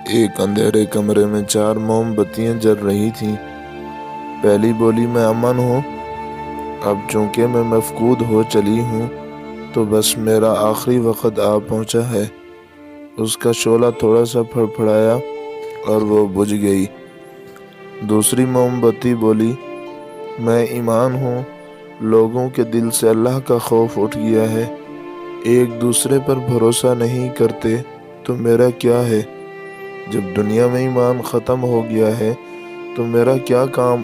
ایک اندھیرے کمرے میں 4 موم بتیاں جل رہی تھیں۔ پہلی بولی میں امن ہوں، اب چونکہ میں مفقود ہو چلی ہوں تو بس میرا آخری وقت آ پہنچا ہے۔ اس کا شعلہ تھوڑا سا پھڑپھڑایا اور وہ بجھ گئی۔ دوسری موم بتی بولی، میں ایمان ہوں، لوگوں کے دل سے اللہ کا خوف اٹھ گیا ہے، ایک دوسرے پر بھروسہ نہیں کرتے تو میرا کیا ہے؟ جب دنیا میں ایمان ختم ہو گیا ہے تو میرا کیا کام؟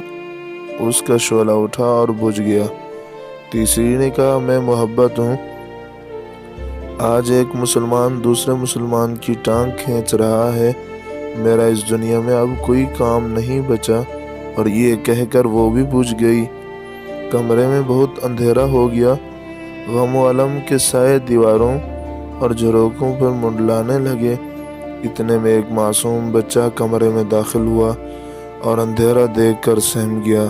اس کا شعلہ اٹھا اور بجھ گیا۔ تیسری نے کہا، میں محبت ہوں، آج ایک مسلمان دوسرے مسلمان کی ٹانگ کھینچ رہا ہے، میرا اس دنیا میں اب کوئی کام نہیں بچا، اور یہ کہہ کر وہ بھی بجھ گئی۔ کمرے میں بہت اندھیرا ہو گیا، غم و الم کے سائے دیواروں اور جھروکوں پر منڈلانے لگے۔ اتنے میں ایک معصوم بچہ کمرے میں داخل ہوا اور اندھیرا دیکھ کر سہم گیا۔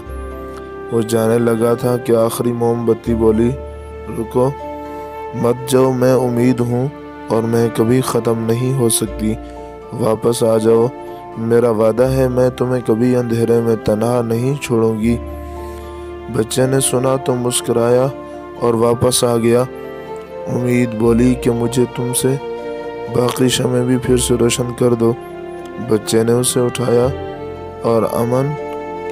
وہ جانے لگا تھا کہ آخری موم بتی بولی، رکو، مت جاؤ، میں امید ہوں اور میں کبھی ختم نہیں ہو سکتی، واپس آ جاؤ، میرا وعدہ ہے میں تمہیں کبھی اندھیرے میں تنہا نہیں چھوڑوں گی۔ بچے نے سنا تو مسکرایا اور واپس آ گیا۔ امید بولی کہ مجھے تم سے باقی شمع بھی پھر سے روشن کر دو۔ بچے نے اسے اٹھایا اور امن،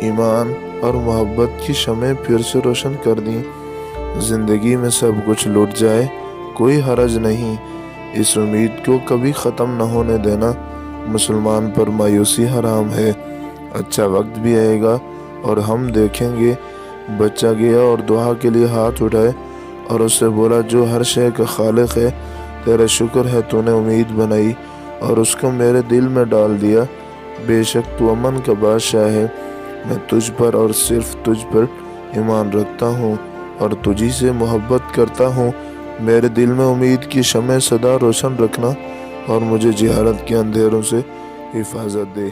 ایمان اور محبت کی شمع پھر سے روشن کر دیں۔ زندگی میں سب کچھ لٹ جائے، کوئی حرج نہیں، اس امید کو کبھی ختم نہ ہونے دینا۔ مسلمان پر مایوسی حرام ہے، اچھا وقت بھی آئے گا اور ہم دیکھیں گے۔ بچہ گیا اور دعا کے لیے ہاتھ اٹھائے اور اس سے بولا، جو ہر شے کا خالق ہے، تیرا شکر ہے تو نے امید بنائی اور اس کو میرے دل میں ڈال دیا۔ بے شک تو امن کا بادشاہ ہے، میں تجھ پر اور صرف تجھ پر ایمان رکھتا ہوں اور تجھی سے محبت کرتا ہوں۔ میرے دل میں امید کی شمع سدا روشن رکھنا اور مجھے جہالت کے اندھیروں سے حفاظت دے۔